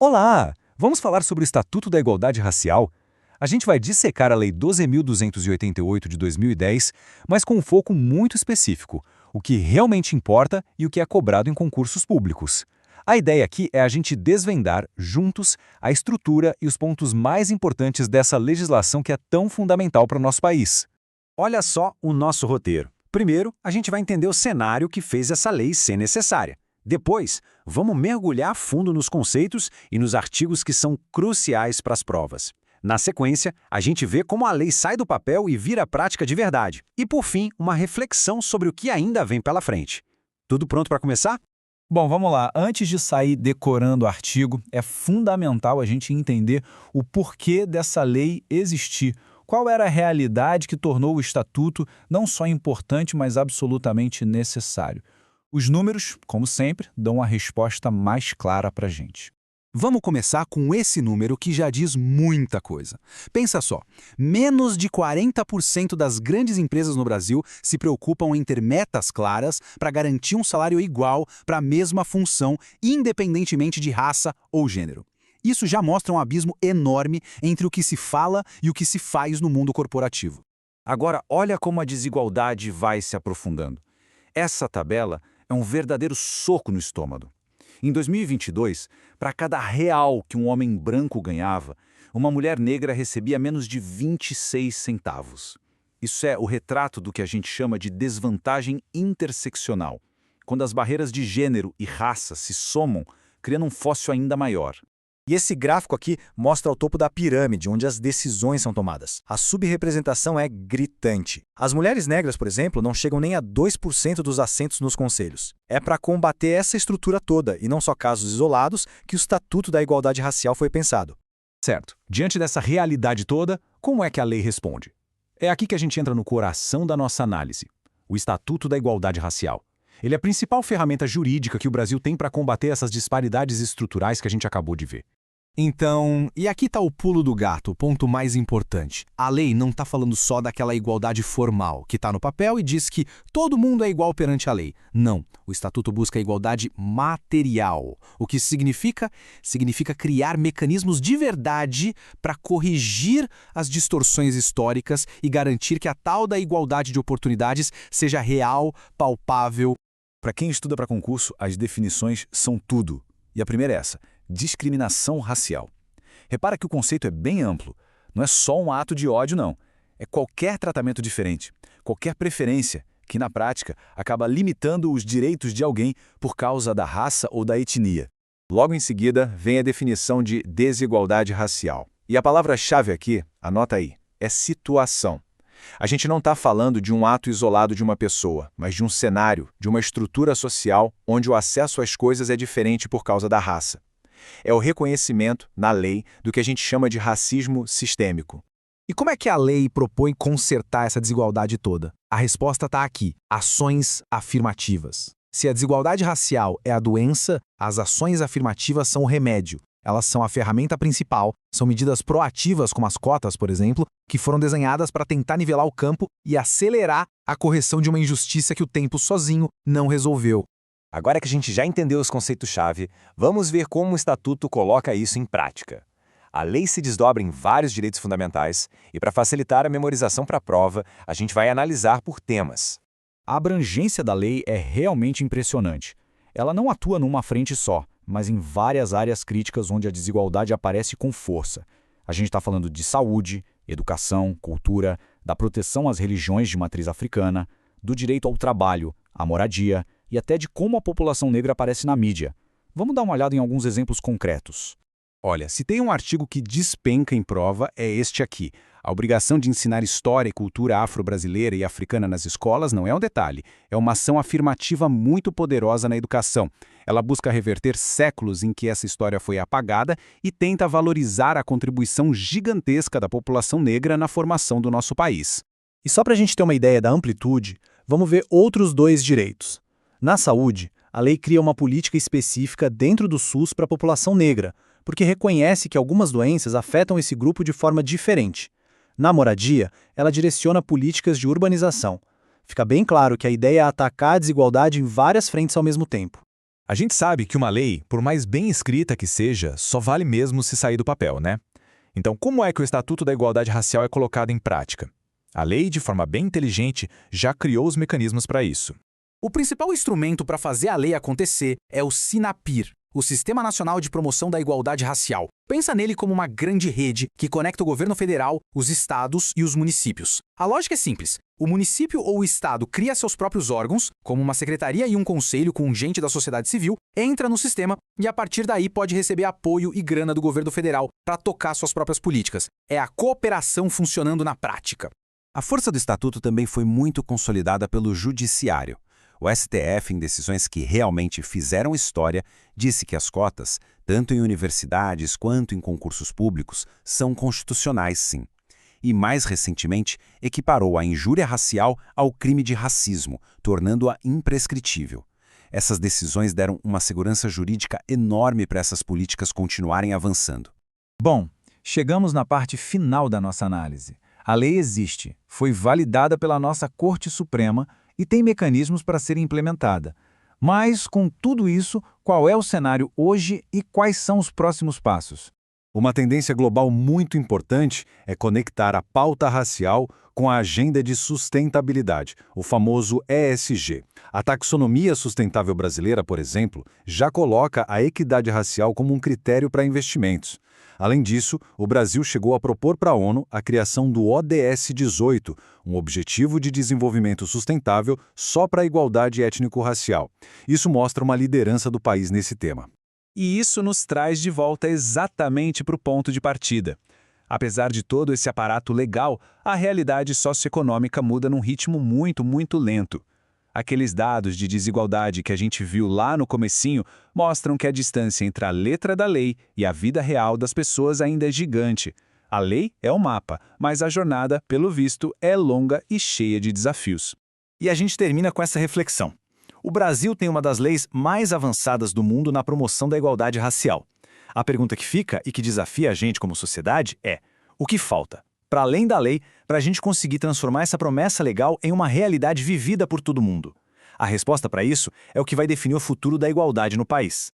Olá! Vamos falar sobre o Estatuto da Igualdade Racial? A gente vai dissecar a Lei 12.288 de 2010, mas com um foco muito específico, o que realmente importa e o que é cobrado em concursos públicos. A ideia aqui é a gente desvendar, juntos, a estrutura e os pontos mais importantes dessa legislação que é tão fundamental para o nosso país. Olha só o nosso roteiro. Primeiro, a gente vai entender o cenário que fez essa lei ser necessária. Depois, vamos mergulhar a fundo nos conceitos e nos artigos que são cruciais para as provas. Na sequência, a gente vê como a lei sai do papel e vira prática de verdade. E, por fim, uma reflexão sobre o que ainda vem pela frente. Tudo pronto para começar? Bom, vamos lá. Antes de sair decorando o artigo, é fundamental a gente entender o porquê dessa lei existir. Qual era a realidade que tornou o Estatuto não só importante, mas absolutamente necessário? Os números, como sempre, dão a resposta mais clara para a gente. Vamos começar com esse número que já diz muita coisa. Pensa só, menos de 40% das grandes empresas no Brasil se preocupam em ter metas claras para garantir um salário igual para a mesma função, independentemente de raça ou gênero. Isso já mostra um abismo enorme entre o que se fala e o que se faz no mundo corporativo. Agora, olha como a desigualdade vai se aprofundando. Essa tabela é um verdadeiro soco no estômago. Em 2022, para cada real que um homem branco ganhava, uma mulher negra recebia menos de 26 centavos. Isso é o retrato do que a gente chama de desvantagem interseccional, quando as barreiras de gênero e raça se somam, criando um fóssil ainda maior. E esse gráfico aqui mostra o topo da pirâmide, onde as decisões são tomadas. A subrepresentação é gritante. As mulheres negras, por exemplo, não chegam nem a 2% dos assentos nos conselhos. É para combater essa estrutura toda, e não só casos isolados, que o Estatuto da Igualdade Racial foi pensado. Certo. Diante dessa realidade toda, como é que a lei responde? É aqui que a gente entra no coração da nossa análise. O Estatuto da Igualdade Racial. Ele é a principal ferramenta jurídica que o Brasil tem para combater essas disparidades estruturais que a gente acabou de ver. Então, e aqui está o pulo do gato, o ponto mais importante. A lei não está falando só daquela igualdade formal, que está no papel e diz que todo mundo é igual perante a lei. Não, o Estatuto busca a igualdade material. O que significa? Significa criar mecanismos de verdade para corrigir as distorções históricas e garantir que a tal da igualdade de oportunidades seja real, palpável. Para quem estuda para concurso, as definições são tudo. E a primeira é essa: discriminação racial. Repara que o conceito é bem amplo. Não é só um ato de ódio, não. É qualquer tratamento diferente, qualquer preferência, que na prática acaba limitando os direitos de alguém por causa da raça ou da etnia. Logo em seguida, vem a definição de desigualdade racial. E a palavra-chave aqui, anota aí, é situação. A gente não está falando de um ato isolado de uma pessoa, mas de um cenário, de uma estrutura social onde o acesso às coisas é diferente por causa da raça. É o reconhecimento, na lei, do que a gente chama de racismo sistêmico. E como é que a lei propõe consertar essa desigualdade toda? A resposta está aqui: ações afirmativas. Se a desigualdade racial é a doença, as ações afirmativas são o remédio. Elas são a ferramenta principal, são medidas proativas, como as cotas, por exemplo, que foram desenhadas para tentar nivelar o campo e acelerar a correção de uma injustiça que o tempo sozinho não resolveu. Agora que a gente já entendeu os conceitos-chave, vamos ver como o Estatuto coloca isso em prática. A lei se desdobra em vários direitos fundamentais e, para facilitar a memorização para a prova, a gente vai analisar por temas. A abrangência da lei é realmente impressionante. Ela não atua numa frente só, mas em várias áreas críticas onde a desigualdade aparece com força. A gente está falando de saúde, educação, cultura, da proteção às religiões de matriz africana, do direito ao trabalho, à moradia e até de como a população negra aparece na mídia. Vamos dar uma olhada em alguns exemplos concretos. Olha, se tem um artigo que despenca em prova, é este aqui. A obrigação de ensinar história e cultura afro-brasileira e africana nas escolas não é um detalhe, é uma ação afirmativa muito poderosa na educação. Ela busca reverter séculos em que essa história foi apagada e tenta valorizar a contribuição gigantesca da população negra na formação do nosso país. E só para a gente ter uma ideia da amplitude, vamos ver outros dois direitos. Na saúde, a lei cria uma política específica dentro do SUS para a população negra, porque reconhece que algumas doenças afetam esse grupo de forma diferente. Na moradia, ela direciona políticas de urbanização. Fica bem claro que a ideia é atacar a desigualdade em várias frentes ao mesmo tempo. A gente sabe que uma lei, por mais bem escrita que seja, só vale mesmo se sair do papel, né? Então, como é que o Estatuto da Igualdade Racial é colocado em prática? A lei, de forma bem inteligente, já criou os mecanismos para isso. O principal instrumento para fazer a lei acontecer é o SINAPIR, o Sistema Nacional de Promoção da Igualdade Racial. Pensa nele como uma grande rede que conecta o governo federal, os estados e os municípios. A lógica é simples. O município ou o estado cria seus próprios órgãos, como uma secretaria e um conselho com gente da sociedade civil, entra no sistema e a partir daí pode receber apoio e grana do governo federal para tocar suas próprias políticas. É a cooperação funcionando na prática. A força do Estatuto também foi muito consolidada pelo Judiciário. O STF, em decisões que realmente fizeram história, disse que as cotas, tanto em universidades quanto em concursos públicos, são constitucionais, sim. E, mais recentemente, equiparou a injúria racial ao crime de racismo, tornando-a imprescritível. Essas decisões deram uma segurança jurídica enorme para essas políticas continuarem avançando. Bom, chegamos na parte final da nossa análise. A lei existe, foi validada pela nossa Corte Suprema e tem mecanismos para ser implementada. Mas, com tudo isso, qual é o cenário hoje e quais são os próximos passos? Uma tendência global muito importante é conectar a pauta racial com a agenda de sustentabilidade, o famoso ESG. A taxonomia sustentável brasileira, por exemplo, já coloca a equidade racial como um critério para investimentos. Além disso, o Brasil chegou a propor para a ONU a criação do ODS 18, um objetivo de desenvolvimento sustentável só para a igualdade étnico-racial. Isso mostra uma liderança do país nesse tema. E isso nos traz de volta exatamente para o ponto de partida. Apesar de todo esse aparato legal, a realidade socioeconômica muda num ritmo muito lento. Aqueles dados de desigualdade que a gente viu lá no comecinho mostram que a distância entre a letra da lei e a vida real das pessoas ainda é gigante. A lei é o mapa, mas a jornada, pelo visto, é longa e cheia de desafios. E a gente termina com essa reflexão. O Brasil tem uma das leis mais avançadas do mundo na promoção da igualdade racial. A pergunta que fica e que desafia a gente como sociedade é: o que falta, para além da lei, para a gente conseguir transformar essa promessa legal em uma realidade vivida por todo mundo? A resposta para isso é o que vai definir o futuro da igualdade no país.